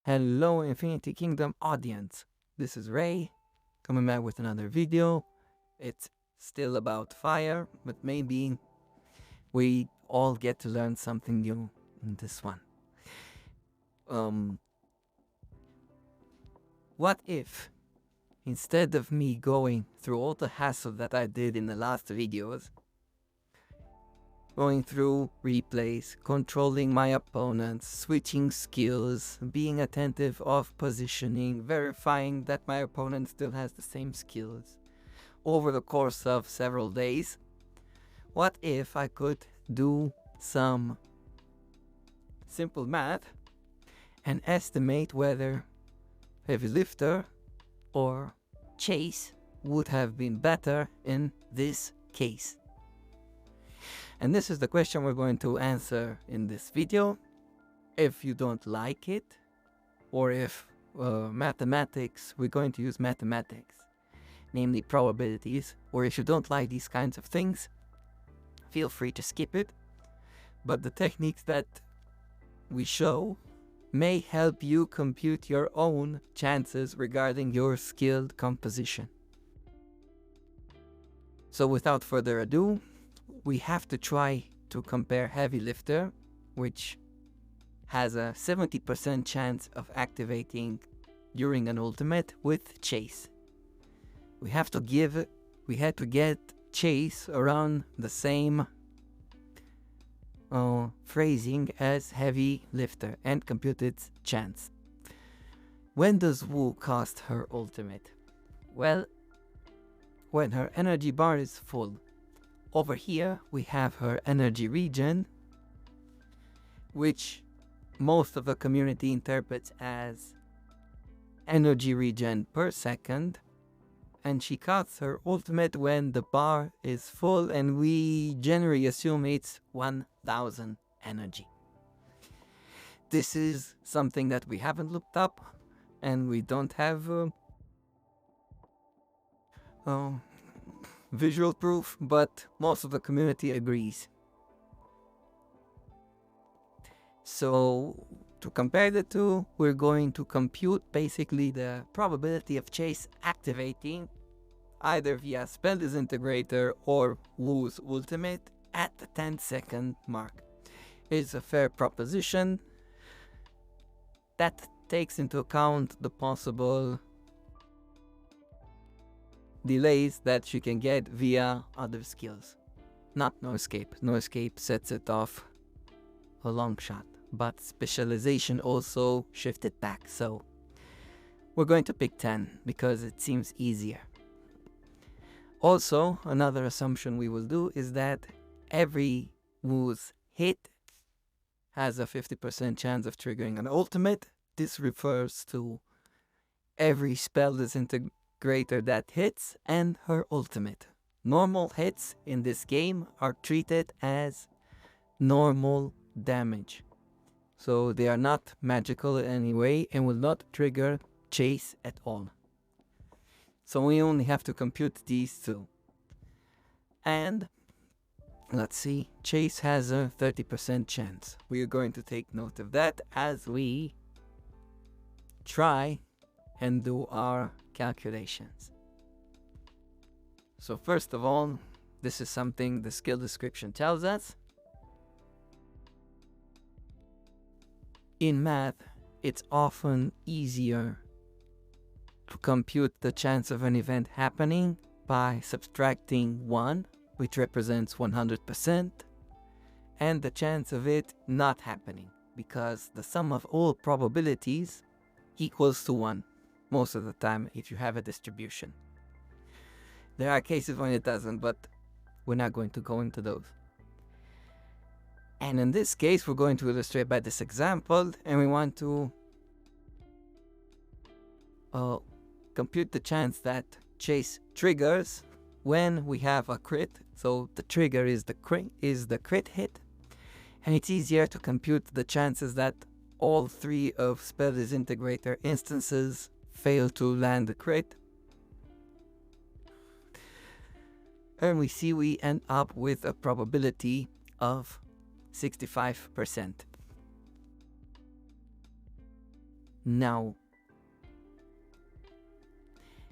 Hello Infinity Kingdom audience, this is Ray, coming back with another video. It's still about fire, but maybe we all get to learn something new in this one. What if, instead of me going through all the hassle that I did in the last videos, going through replays, controlling my opponents, switching skills, being attentive of positioning, verifying that my opponent still has the same skills over the course of several days, what if I could do some simple math and estimate whether heavy lifter or chase would have been better in this case? And this is the question we're going to answer in this video. If you don't like it, or if mathematics, we're going to use mathematics, namely probabilities, or if you don't like these kinds of things, feel free to skip it. But the techniques that we show may help you compute your own chances regarding your skilled composition. So without further ado, we have to try to compare heavy lifter, which has a 70% chance of activating during an ultimate, with chase. We had to get chase around the same phrasing as heavy lifter and compute its chance. When does Wu cast her ultimate? Well, when her energy bar is full. Over here we have her energy regen, which most of the community interprets as energy regen per second, and she casts her ultimate when the bar is full, and we generally assume it's 1000 energy. This is something that we haven't looked up, and we don't have visual proof, but most of the community agrees. So to compare the two, we're going to compute basically the probability of chase activating either via spell disintegrator or Wu's ultimate at the 10-second mark. It's a fair proposition that takes into account the possible delays that she can get via other skills. Not no escape. No escape sets it off a long shot, but specialization also shifted back, so we're going to pick 10 because it seems easier. Also, another assumption we will do is that every Wu's hit has a 50% chance of triggering an ultimate. This refers to every spell disintegrator that hits and her ultimate. Normal hits in this game are treated as normal damage, so they are not magical in any way and will not trigger chase at all. So we only have to compute these two. And let's see, chase has a 30% chance. We are going to take note of that as we try and do our calculations. So first of all, this is something the skill description tells us. In math, it's often easier to compute the chance of an event happening by subtracting 1, which represents 100%, and the chance of it not happening, because the sum of all probabilities equals to 1 most of the time if you have a distribution. There are cases when it doesn't, but we're not going to go into those. And in this case, we're going to illustrate by this example, and we want to compute the chance that chase triggers when we have a crit. So the trigger is the crit hit, and it's easier to compute the chances that all 3 of spell disintegrator instances fail to land the crit. And we see we end up with a probability of 65%. Now,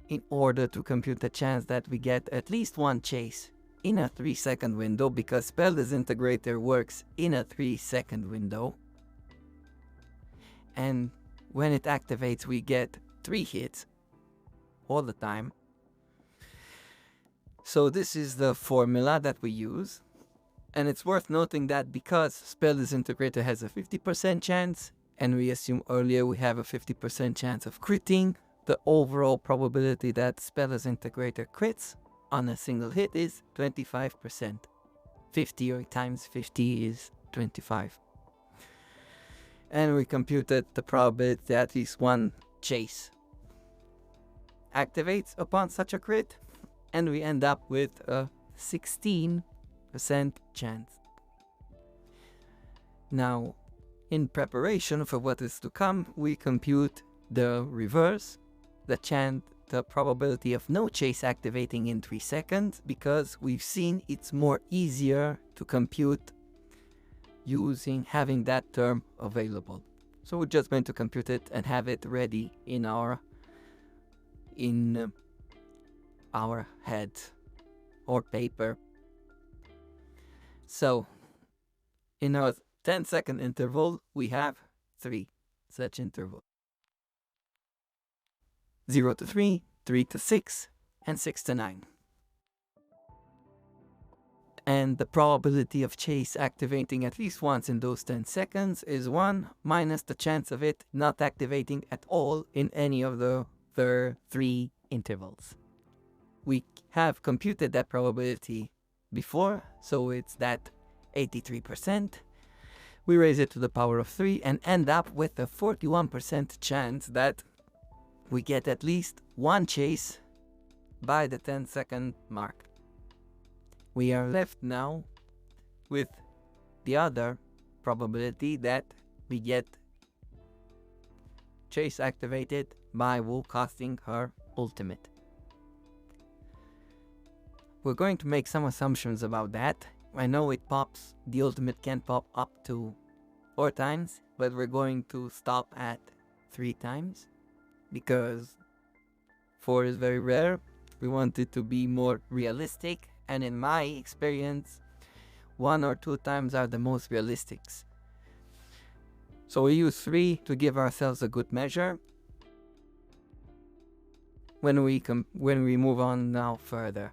in order to compute the chance that we get at least one chase in a 3-second window, because Spell Disintegrator works in a 3-second window, and when it activates we get 3 hits all the time. So this is the formula that we use, and it's worth noting that because Spell Disintegrator has a 50% chance, and we assume earlier we have a 50% chance of critting, the overall probability that Spell Disintegrator crits on a single hit is 25%. 50 times 50 is 25. And we computed the probability that at least one chase activates upon such a crit, and we end up with a 16% chance. Now, in preparation for what is to come, we compute the reverse, the probability of no chase activating in 3 seconds, because we've seen it's more easier to compute having that term available. So we're just going to compute it and have it ready in our head or paper. So in our 10-second interval, we have 3 such intervals. 0 to 3, 3 to 6, and 6 to 9. And the probability of chase activating at least once in those 10 seconds is 1 minus the chance of it not activating at all in any of the 3 intervals. We have computed that probability before, so it's that 83%. We raise it to the power of 3 and end up with a 41% chance that we get at least one chase by the 10-second mark. We are left now with the other probability that we get chase activated by Wu casting her ultimate. We're going to make some assumptions about that. I know the ultimate can pop up to 4 times, but we're going to stop at 3 times because 4 is very rare. We want it to be more realistic, and in my experience, 1 or 2 times are the most realistic. So we use 3 to give ourselves a good measure when we move on now further.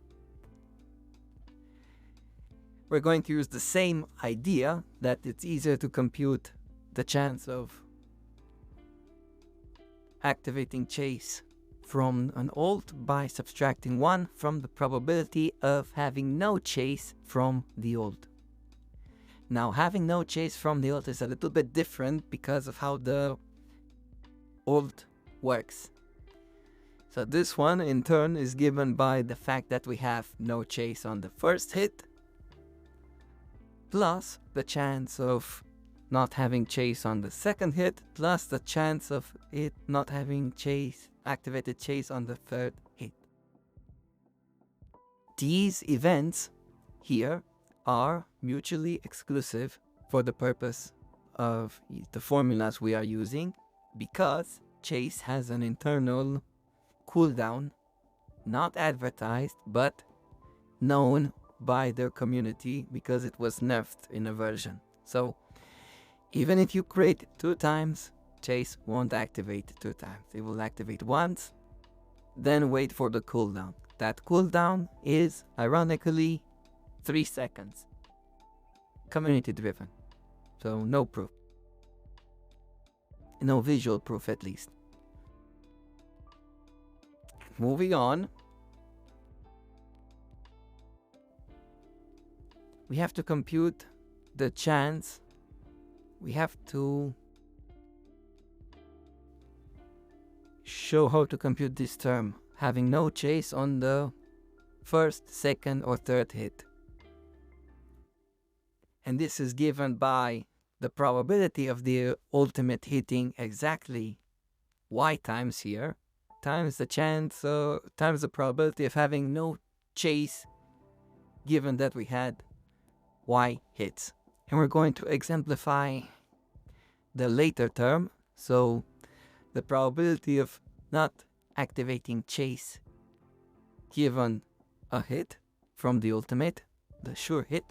We're going to use the same idea that it's easier to compute the chance of activating chase from an ult by subtracting 1 from the probability of having no chase from the ult. Now, having no chase from the ult is a little bit different because of how the ult works. So this one in turn is given by the fact that we have no chase on the first hit, plus the chance of not having chase on the second hit, plus the chance of it not having activated chase on the third hit. These events here are mutually exclusive for the purpose of the formulas we are using, because chase has an internal cooldown, not advertised but known by their community because it was nerfed in a version. So even if you create it 2 times, chase won't activate 2 times. It will activate once, then wait for the cooldown. That cooldown is ironically 3 seconds. Community driven. So no proof. No visual proof at least. Moving on. We have to compute the chance. We have to show how to compute this term, having no chase on the first, second, or third hit. And this is given by the probability of the ultimate hitting exactly Y times here, times the chance, times the probability of having no chase, given that we had Y hits. And we're going to exemplify the later term. So the probability of not activating chase given a hit from the ultimate, the sure hit,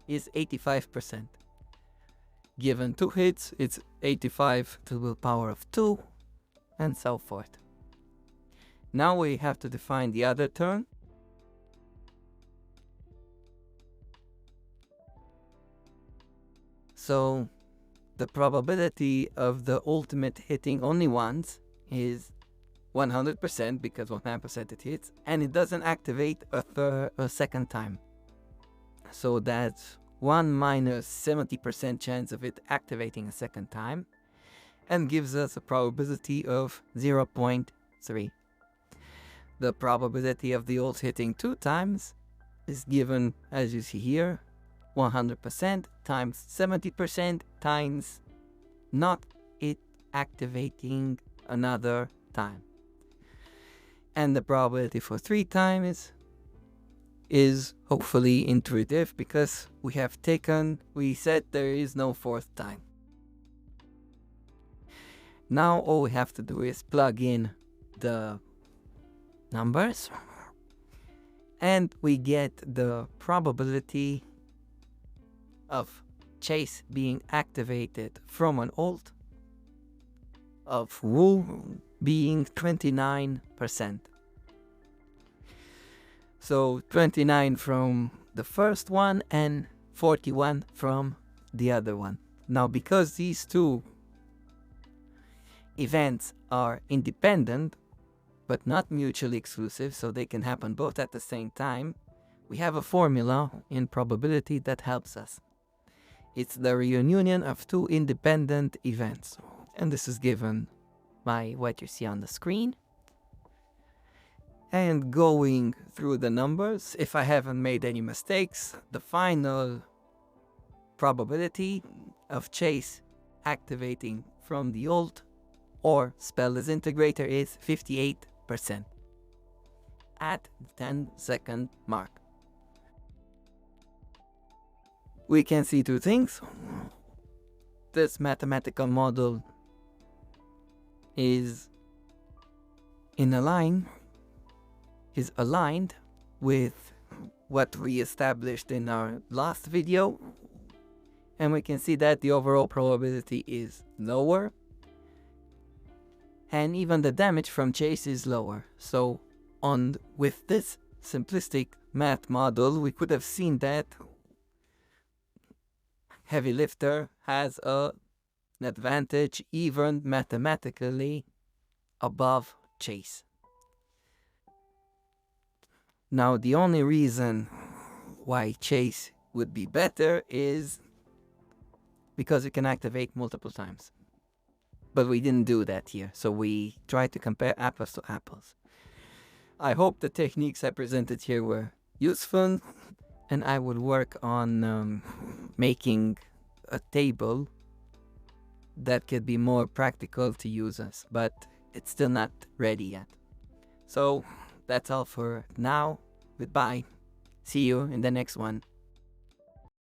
is 85%. Given 2 hits, it's 85 to the power of 2, and so forth. Now we have to define the other turn. So the probability of the ultimate hitting only once is 100% because 100% it hits, and it doesn't activate a second time. So that's 1 minus 70% chance of it activating a second time, and gives us a probability of 0.3. The probability of the ult hitting 2 times is given, as you see here, 100% times 70% times not it activating another time. And the probability for 3 times is hopefully intuitive because we said there is no 4th time. Now all we have to do is plug in the numbers and we get the probability of chase being activated from an ult of Wu being 29%. So 29 from the first one and 41 from the other one. Now because these two events are independent but not mutually exclusive, so they can happen both at the same time, we have a formula in probability that helps us. It's the reunion of 2 independent events, and this is given by what you see on the screen. And going through the numbers, if I haven't made any mistakes, the final probability of chase activating from the ult or spell disintegrator is 58% at the 10-second mark. We can see 2 things. This mathematical model is aligned with what we established in our last video, and we can see that the overall probability is lower, and even the damage from chase is lower. So with this simplistic math model, we could have seen that Heavy Lifter has an advantage even mathematically above chase. Now the only reason why chase would be better is because it can activate multiple times. But we didn't do that here, so we tried to compare apples to apples. I hope the techniques I presented here were useful, and I will work on making a table that could be more practical to users, but it's still not ready yet. So that's all for now. Goodbye. See you in the next one.